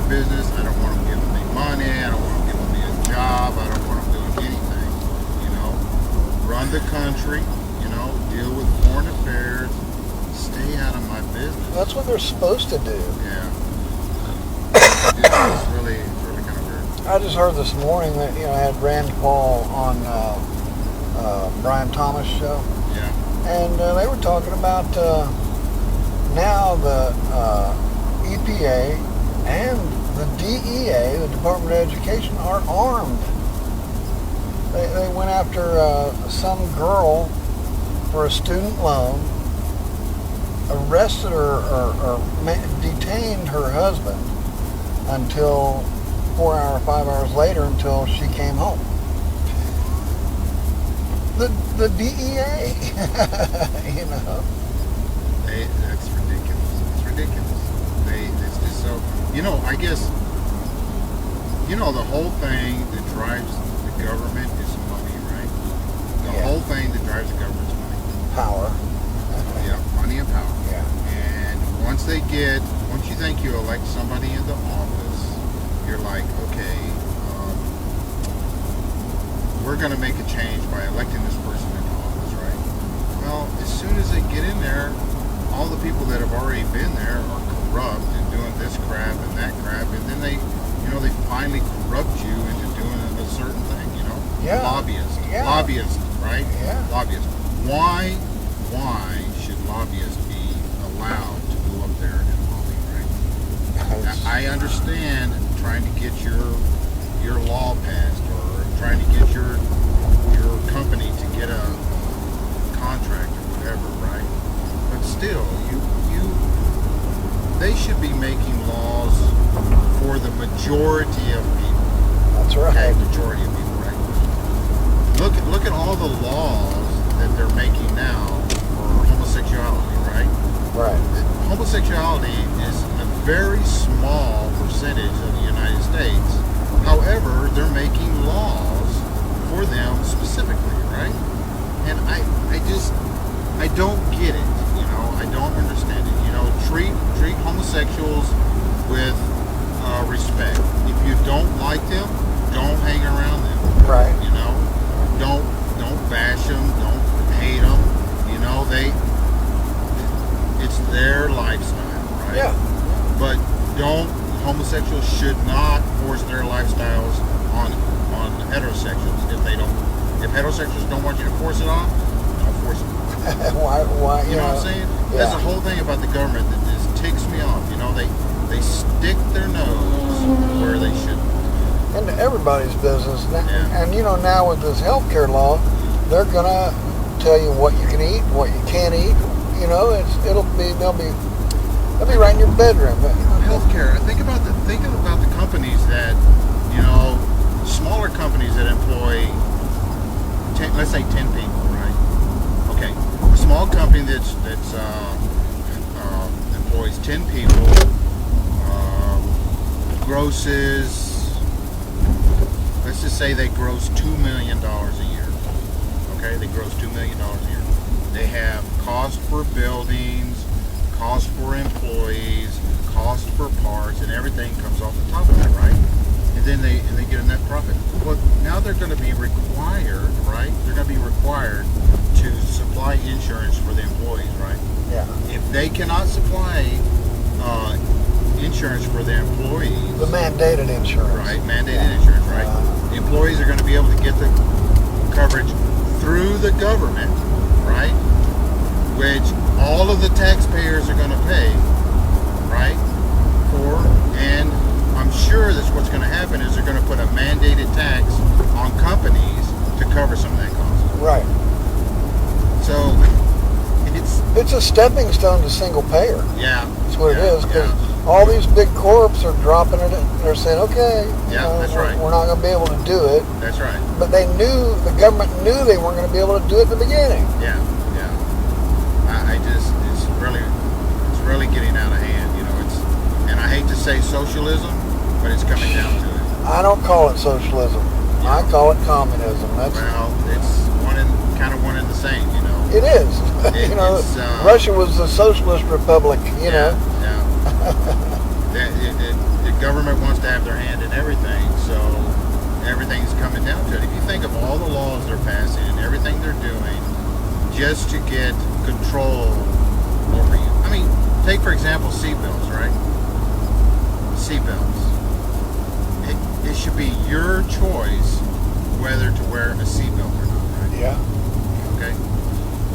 business. I don't want them giving me money. I don't want them giving me a job. I don't want them doing anything. You know, run the country. You know, deal with foreign affairs. Stay out of my business. That's what they're supposed to do. Yeah. It's really kind of weird. I just heard this morning that I had Rand Paul on Brian Thomas' show. Yeah. And they were talking about now the EPA and the DEA, the Department of Education, are armed. They went after some girl for a student loan, arrested her or detained her husband until 5 hours later until she came home. The DEA, That's ridiculous. It's ridiculous. It's just so. I guess. The whole thing that drives the government is money, right? The whole thing that drives the government is money. Power. Yeah, money and power. Yeah. And once you think you elect somebody into office, you're like, okay, we're going to make a change by electing this person into office, right? Well, as soon as they get in there, all the people that have already been there are corrupt and doing this crap and that crap, and then they finally corrupt you into doing a certain thing, Yeah. Lobbyists. Yeah. Lobbyists, right? Yeah. Lobbyists. Why should lobbyists be allowed to go up there and lobby, right? Now, I understand trying to get your law passed or trying to get your company to get a contract or whatever, right? But still, they should be making laws for the majority of people. That's right. Okay, majority of people, right? Look at all the laws that they're making now for homosexuality, right? Right. Homosexuality is a very small percentage of the United States. However, they're making laws for them specifically, right? And I don't get it. I don't understand it. Treat homosexuals with respect. If you don't like them, don't hang around them. Right. Don't bash them. Don't hate them. It's their lifestyle, right? Yeah. But homosexuals should not force their lifestyles on heterosexuals. If heterosexuals don't want you to force it on, don't force it. Why? You know what I'm saying? Yeah. That's the whole thing about the government that just ticks me off. They stick their nose where they shouldn't. Into everybody's business. Yeah. And now with this healthcare law, they're gonna tell you what you can eat, what you can't eat. They'll be right in your bedroom. Healthcare. Think about the companies that smaller companies that employ 10, let's say 10 people, right? Okay, a small company that's employs 10 people, grosses. Let's just say they gross $2 million a year. Okay, they gross $2 million a year. They have cost for buildings, cost for employees, cost for parts, and everything comes off the top of that, right? And then they get a net profit. Well, now they're going to be required, right? They're going to be required to supply insurance for the employees, right? Yeah. If they cannot supply insurance for their employees, The mandated insurance. right? Mandated insurance, right? The employees are going to be able to get the coverage through the government, right? Which all of the taxpayers are going to pay, right? And I'm sure that's what's going to happen is they're going to put a mandated tax on companies to cover some of that cost. Right. So It's a stepping stone to single payer. yeah, That's what it is. Because all these big corps are dropping it. They're saying, okay, that's right. We're not going to be able to do it. That's right. But the government knew they weren't going to be able to do it at the beginning. Yeah. It's really getting out of hand. And I hate to say socialism, but it's coming down to it. I don't call it socialism. I call it communism. It's one and the same. It is. Russia was the socialist republic. Yeah. The government wants to have their hand in everything, so everything's coming down to it. If you think of all the laws they're passing and everything they're doing just to get control over you. I mean, take for example seatbelts, right? Seatbelts. It should be your choice whether to wear a seatbelt or not, right? Yeah. Okay?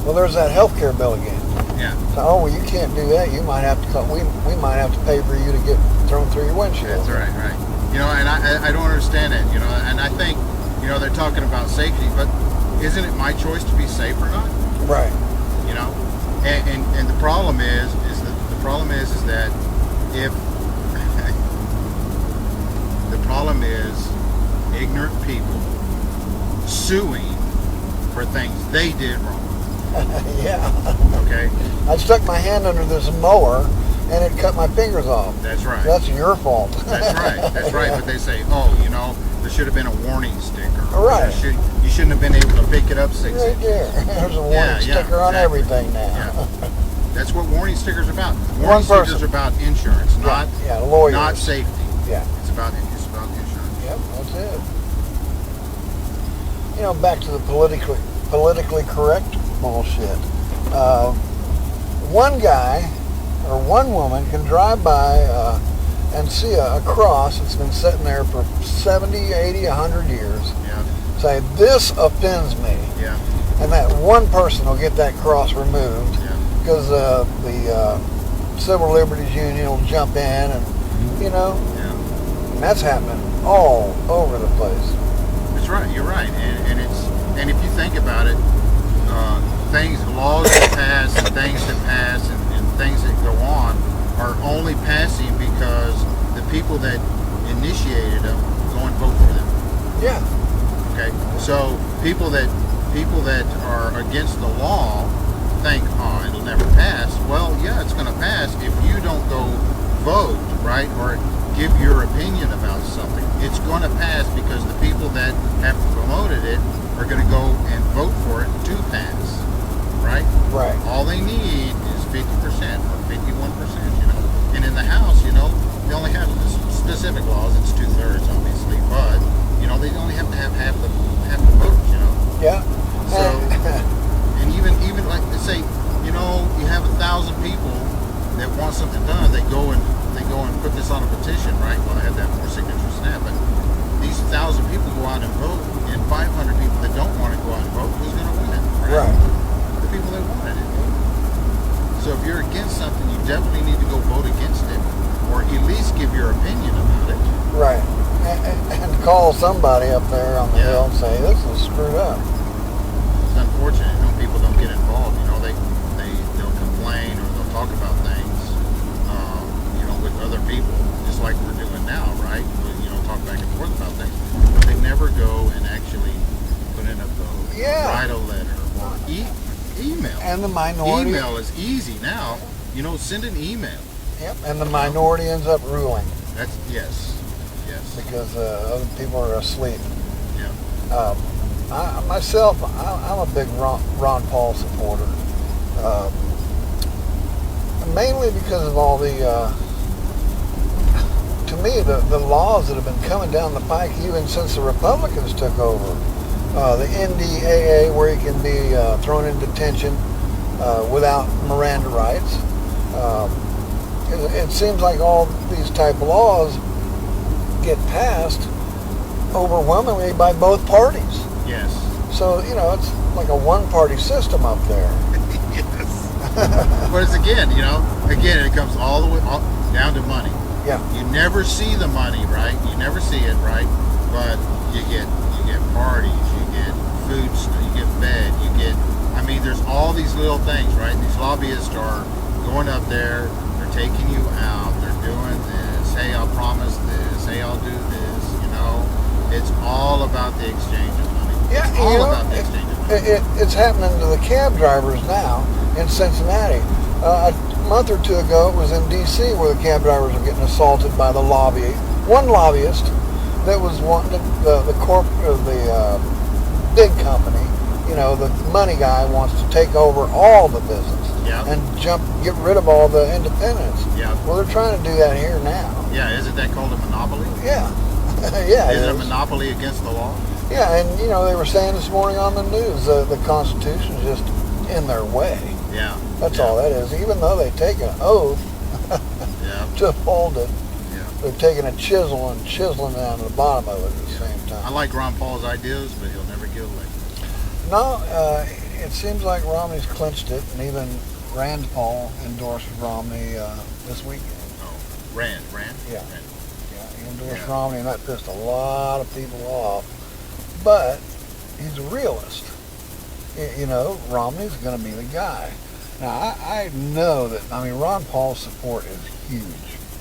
Well, there's that healthcare bill again. Yeah. So, oh, well, you can't do that. You might have to call, we might have to pay for you to get thrown through your windshield. That's right, right. You know, and I don't understand it, you know, and I think, you know, they're talking about safety, but isn't it my choice to be safe or not? Right. You know? And the problem is that if the problem is ignorant people suing for things they did wrong. Yeah. Okay? I stuck my hand under this mower and it cut my fingers off. That's right. That's your fault. That's right. That's right. But they say, oh, you know, there should have been a warning sticker. Right. You shouldn't have been able to pick it up 6 Right inches. there. There's a warning sticker on exactly. everything now. Yeah. That's what warning stickers are about. Warning stickers are about insurance, not lawyers. not safety. Yeah. It's about insurance. Yep, that's it. You know, back to the politically correct bullshit. One guy or one woman can drive by and see a cross that's been sitting there for 70, 80, 100 years. Yeah. Say, this offends me. Yeah. And that one person will get that cross removed. Yeah. Because the Civil Liberties Union will jump in and, you know, and that's happening all over the place. That's right. You're right. And if you think about it, laws that pass and things that pass and things that go on are only passing because the people that initiated them go and vote for them. Yeah. Okay. So people that are against the law think, oh, it'll never pass. Well, yeah, it's going to pass if you don't go vote, right, or give your opinion about something. It's going to pass because the people that have promoted it are going to go and vote for it to pass, right? Right. All they need is 50% or 51%, you know. And in the House, you know, they only have specific laws. It's 2/3, obviously, but you know, they only have to have half the votes, you know. Yeah. So, and even like they say, you know, you have 1,000 people that want something done. They go and put this on a petition, right? Well, they have to have more signatures than that. But these 1,000 people go out and vote, and 500 people that don't want to go out and vote, who's going to win it? Right. The people that wanted it. So if you're against something, you definitely need to go vote against it, or at least give your opinion about it. Right. And call somebody up there on the hill and say, this is screwed up. It's unfortunate, you know, people don't get involved. You know, they'll complain or they'll talk about things, you know, with other people, just like we're doing now, right? You know, talk back and forth about things, but they never go and actually put in a vote, write a letter, or email. And the minority. Email is easy now. You know, send an email. Yep. And the minority ends up ruling. That's yes. Because other people are asleep. Yeah. I'm a big Ron Paul supporter. Mainly because of all the, to me, the laws that have been coming down the pike even since the Republicans took over. The NDAA, where you can be thrown in detention without Miranda rights. It seems like all these type of laws get passed overwhelmingly by both parties. Yes. So, you know, it's like a one-party system up there. Yes. But it's again, it comes all the way down to money. Yeah. You never see the money, right? You never see it, right? But you get parties, you get food, you get bed, I mean, there's all these little things, right? These lobbyists are going up there, they're taking you out, they're doing this, hey, I'll promise this, hey, I'll do this, you know? It's all about the exchange of money. Yeah, it's all about the exchange of money. It's happening to the cab drivers now in Cincinnati. A month or two ago, it was in D.C. where the cab drivers were getting assaulted by the one lobbyist that was wanting the big company, you know, the money guy wants to take over all the business. Yeah. and get rid of all the independents. Yeah. Well, they're trying to do that here now. Yeah, isn't that called a monopoly? Yeah. Yeah. Is it it a is. monopoly against the law? Yeah, and they were saying this morning on the news the Constitution is just in their way. Yeah. That's yeah. all that is. Even though they take an oath Yeah. to uphold it, Yeah. they're taking a chisel and chiseling down to the bottom of it at the same time. I like Ron Paul's ideas, but he'll never get elected. No, it seems like Romney's clinched it, and even Rand Paul endorsed Romney this weekend. Oh, Rand? Yeah. Rand. Yeah, he endorsed Yeah. Romney, and that pissed a lot of people off. But he's a realist. Romney's going to be the guy. Now, I know that, Ron Paul's support is huge.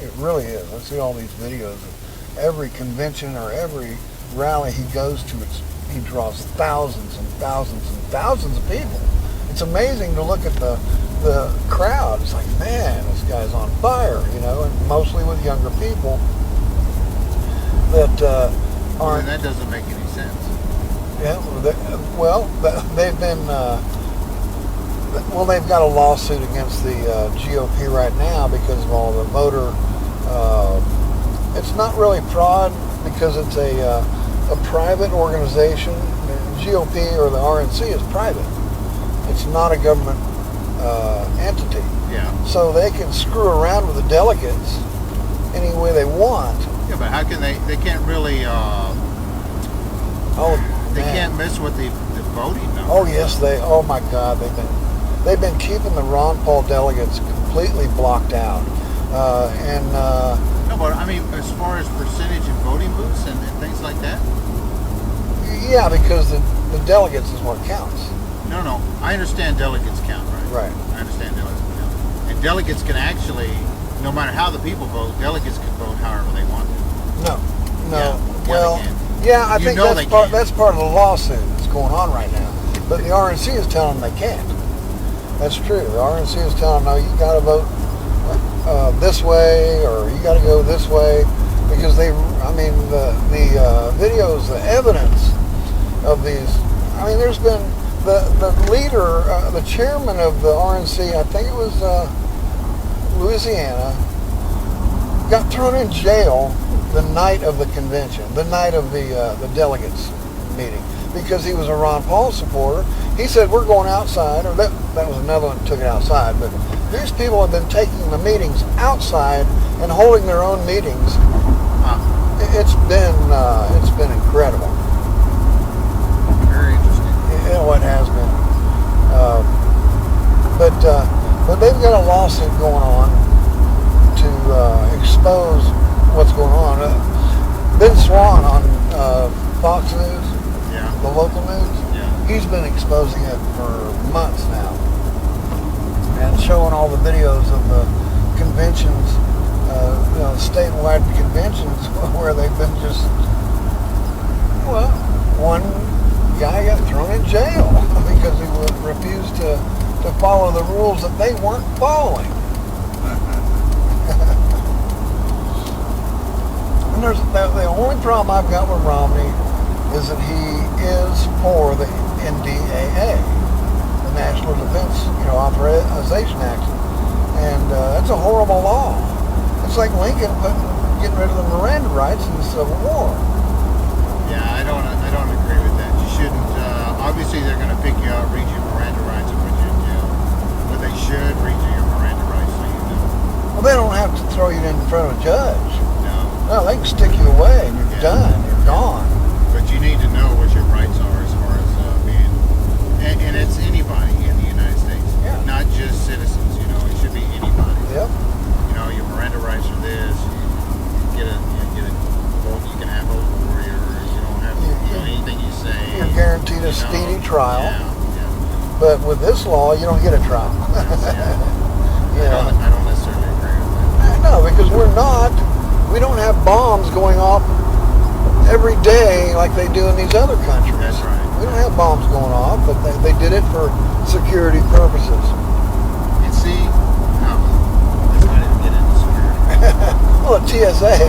It really is. I see all these videos of every convention or every rally he goes to, he draws thousands and thousands and thousands of people. It's amazing to look at the crowd. It's like, man, this guy's on fire, and mostly with younger people that aren't. And that doesn't make any sense. Yeah, they've been. They've got a lawsuit against the GOP right now because of all the voter. It's not really fraud because it's a private organization. The GOP or the RNC is private. It's not a government entity. Yeah. So they can screw around with the delegates any way they want. Yeah, but how can they? They can't really. They Man. can't mess with the voting numbers. Oh yes, oh my God, they've been keeping the Ron Paul delegates completely blocked out, No, but as far as percentage in voting booths and things like that. yeah, because the delegates is what counts. No, I understand delegates count, right? Right. I understand delegates count, and delegates can actually, no matter how the people vote, delegates can vote however they want to. No. Yeah, Well, they can. yeah, I You think know that's they part can. that's part of the lawsuit that's going on right now. But the RNC is telling them they can't. That's true. The RNC is telling them, no, you got to vote this way, or you got to go this way, because the videos, the evidence of these. There's been the leader, the chairman of the RNC. I think it was Louisiana. Got thrown in jail the night of the convention, the night of the delegates meeting, because he was a Ron Paul supporter. He said, we're going outside, or that was another one that took it outside, but these people have been taking the meetings outside and holding their own meetings. It's been incredible. Very interesting. It has been. But they've got a lawsuit going on to expose what's going on. Ben Swan on Fox News, Yeah. the local news, Yeah. he's been exposing it for months now and showing all the videos of the conventions, statewide conventions where they've been one guy got thrown in jail because he refused to follow the rules that they weren't following. And the only problem I've got with Romney is that he is for the NDAA, the National Defense Authorization Act, and that's a horrible law. It's like Lincoln getting rid of the Miranda rights in the Civil War. Yeah, I don't agree with that. You shouldn't. Obviously, they're going to pick you out, read your Miranda rights, and put you in jail. But they should read you your Miranda rights so you know. Well, they don't have to throw you in front of a judge. No. No, they can stick you away and you're done. You're gone. But you need to know what your rights are as far as being, and it's anybody in the United States, not just citizens. It should be anybody. Yep. Your Miranda rights are this. You can have a warrior. You don't have anything you say. You're guaranteed a speedy trial. Yeah. But with this law, you don't get a trial. I don't necessarily agree with that. No, because we don't have bombs going off every day like they do in these other countries. That's right. We don't have bombs going off, but they did it for security purposes. And see, let's not even get into security. Well, at TSA,